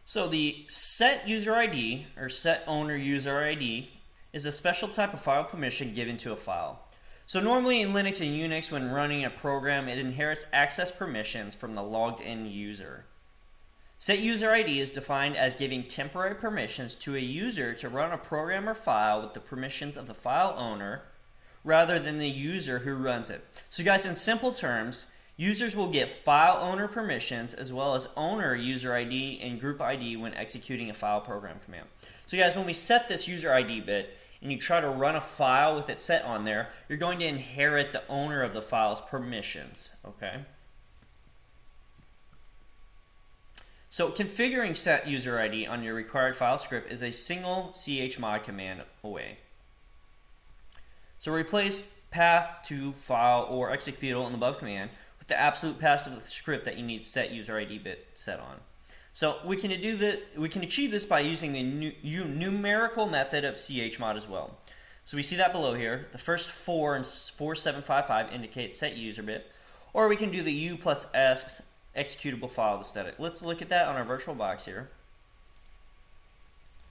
So the set user ID or set owner user ID is a special type of file permission given to a file. So normally in Linux and Unix, when running a program, it inherits access permissions from the logged in user. Set user ID is defined as giving temporary permissions to a user to run a program or file with the permissions of the file owner rather than the user who runs it. So guys, in simple terms, users will get file owner permissions as well as owner user ID and group ID when executing a file program command. So guys, when we set this user ID bit and you try to run a file with it set on there, you're going to inherit the owner of the file's permissions, okay? So configuring set user ID on your required file script is a single chmod command away. So replace path to file or executable in the above command with the absolute path of the script that you need set user ID bit set on. So we can achieve this by using the numerical method of chmod as well. So we see that below here. The first 4 and 4755 indicate set user bit, or we can do the u plus s executable file to set it. Let's look at that on our virtual box here.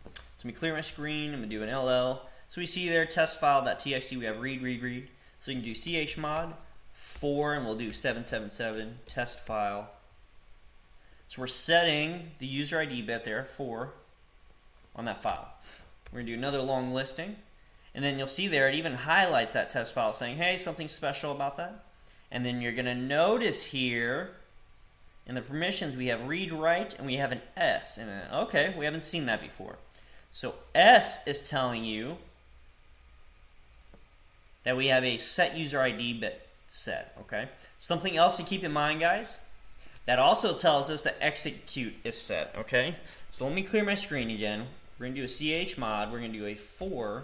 So let me clear my screen. I'm going to do an LL. So we see there test file.txt. We have read. So you can do chmod 4 and we'll do 777 test file. So we're setting the user ID bit there 4 on that file. We're going to do another long listing. And then you'll see there it even highlights that test file saying, hey, something special about that. And then you're going to notice here in the permissions we have read write and we have an S. And okay, we haven't seen that before. So S is telling you that we have a set user ID bit set, okay? Something else to keep in mind, guys, that also tells us that execute is set, okay? So let me clear my screen again. We're going to do a chmod. We're going to do a 4,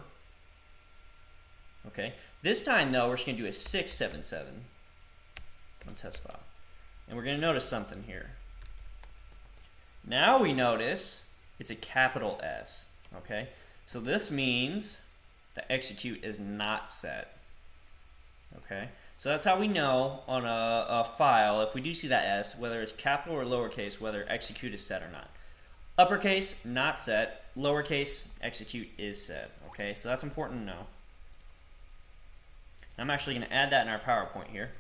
okay? This time, though, we're just going to do a 677 on test file. And we're going to notice something here. Now we notice it's a capital S, okay? So this means the execute is not set, okay? So that's how we know on a file, if we do see that S, whether it's capital or lowercase, whether execute is set or not. Uppercase, not set. Lowercase, execute is set, okay? So that's important to know. I'm actually going to add that in our PowerPoint here.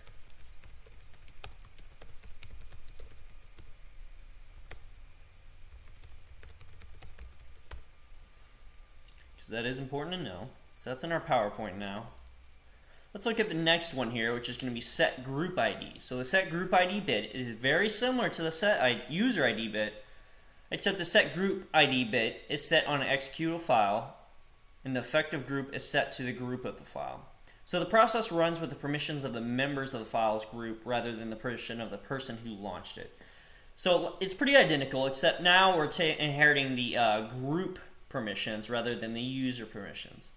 Because that is important to know. So that's in our PowerPoint now. Let's look at the next one here, which is going to be set group ID. So the set group ID bit is very similar to the set user ID bit, except the set group ID bit is set on an executable file, and the effective group is set to the group of the file. So the process runs with the permissions of the members of the file's group rather than the permission of the person who launched it. So it's pretty identical, except now we're inheriting the group permissions rather than the user permissions.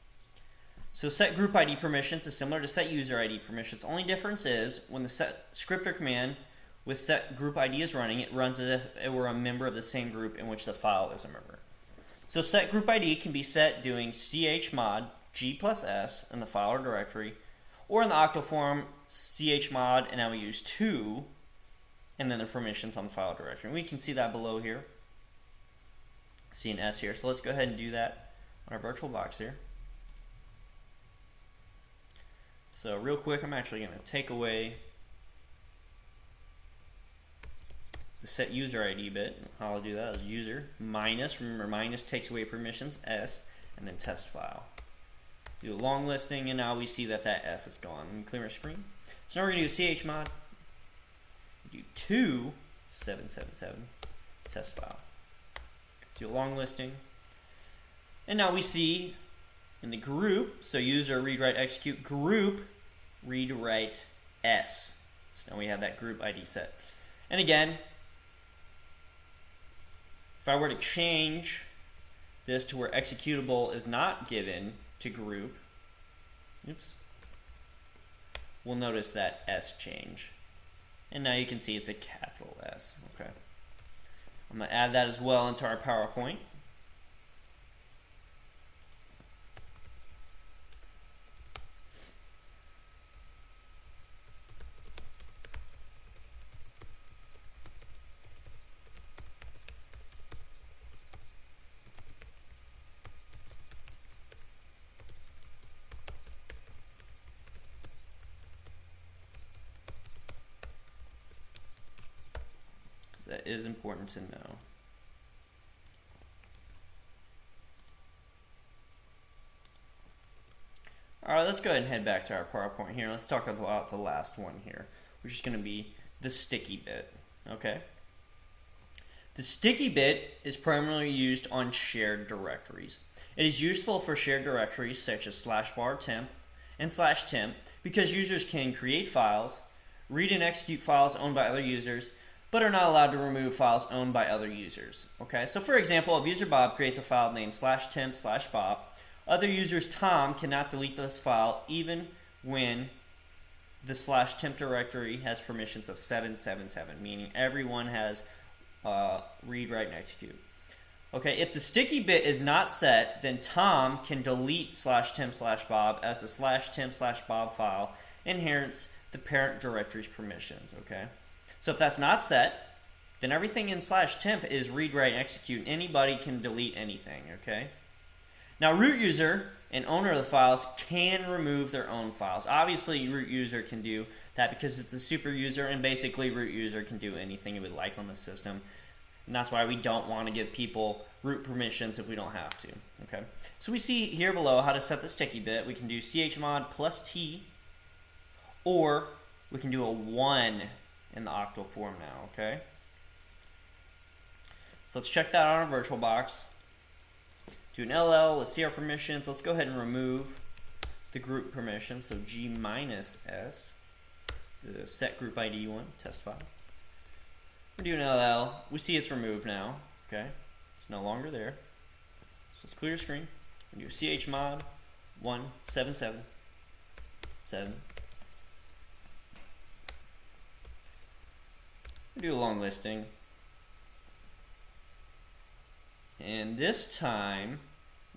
So set group ID permissions is similar to set user ID permissions. Only difference is when the set scripter command with set group ID is running, it runs as if it were a member of the same group in which the file is a member. So set group ID can be set doing chmod g plus s in the file or directory, or in the octal form chmod, and now we use 2 and then the permissions on the file directory. And we can see that below here. See an S here. So let's go ahead and do that on our virtual box here. So real quick, I'm actually going to take away the set user ID bit. How I'll do that is user minus, remember minus takes away permissions, S, and then test file. Do a long listing, and now we see that that S is gone. Let me clear my screen. So now we're going to do chmod, do 2 777 test file. Do a long listing, and now we see in the group, so user read write execute group read write S. So now we have that group ID set. And again, if I were to change this to where executable is not given to group, oops, we'll notice that S change. And now you can see it's a capital S. Okay. I'm going to add that as well into our PowerPoint. So that is important to know. Alright, let's go ahead and head back to our PowerPoint here. Let's talk about the last one here, which is going to be the sticky bit. Okay? The sticky bit is primarily used on shared directories. It is useful for shared directories such as /var temp and /temp because users can create files, read and execute files owned by other users, but are not allowed to remove files owned by other users. Okay? So for example, if user Bob creates a file named /temp/Bob, other users Tom cannot delete this file even when the /temp directory has permissions of 777, meaning everyone has read, write, and execute. Okay, if the sticky bit is not set, then Tom can delete /temp/Bob as the /temp/Bob file inherits the parent directory's permissions. Okay, so if that's not set, then everything in /temp is read, write, and execute. Anybody can delete anything. Okay. Now, root user and owner of the files can remove their own files. Obviously, root user can do that because it's a super user, and basically root user can do anything it would like on the system. And that's why we don't want to give people root permissions if we don't have to. Okay. So we see here below how to set the sticky bit. We can do chmod plus T, or we can do a 1 in the octal form now. Okay. So let's check that out on our VirtualBox. Do an LL, let's see our permissions. Let's go ahead and remove the group permission. So G minus S, the set group ID one, test file. We're doing LL. We see it's removed now. Okay, it's no longer there. So let's clear the screen. We do chmod 1777. We do a long listing. And this time,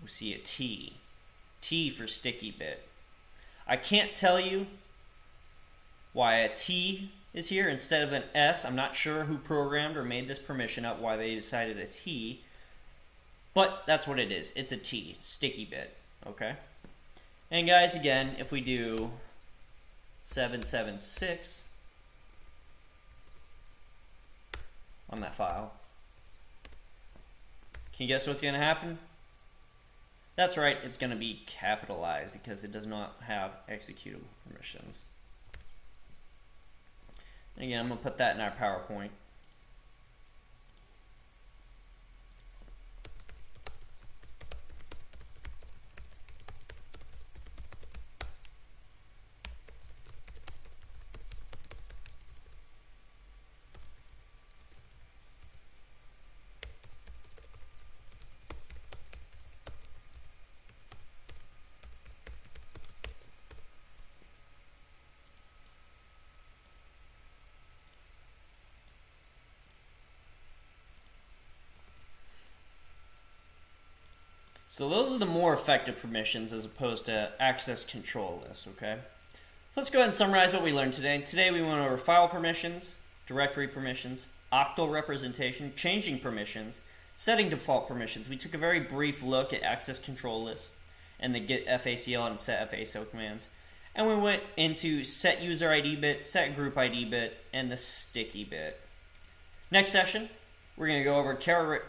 we see a T. T for sticky bit. I can't tell you why a T is here instead of an S. I'm not sure who programmed or made this permission up, why they decided a T. But that's what it is. It's a T, sticky bit. Okay? And guys, again, if we do 776 on that file, can you guess what's going to happen? That's right, it's going to be capitalized because it does not have executable permissions. And again, I'm going to put that in our PowerPoint. So those are the more effective permissions as opposed to access control lists, okay? So let's go ahead and summarize what we learned today. Today we went over file permissions, directory permissions, octal representation, changing permissions, setting default permissions. We took a very brief look at access control lists and the getfacl and setfacl commands. And we went into set user ID bit, set group ID bit, and the sticky bit. Next session, we're going to go over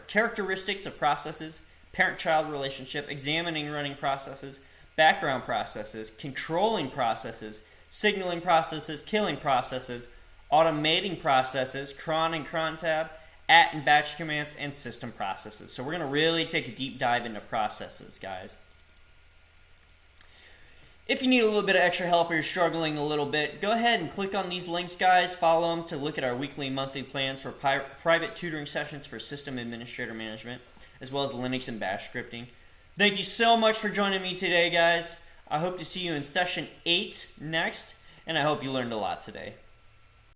characteristics of processes, parent-child relationship, examining running processes, background processes, controlling processes, signaling processes, killing processes, automating processes, cron and cron tab, at and batch commands, and system processes. So we're going to really take a deep dive into processes, guys. If you need a little bit of extra help or you're struggling a little bit, go ahead and click on these links, guys. Follow them to look at our weekly and monthly plans for private tutoring sessions for system administrator management, as well as Linux and Bash scripting. Thank you so much for joining me today, guys. I hope to see you in session 8 next, and I hope you learned a lot today.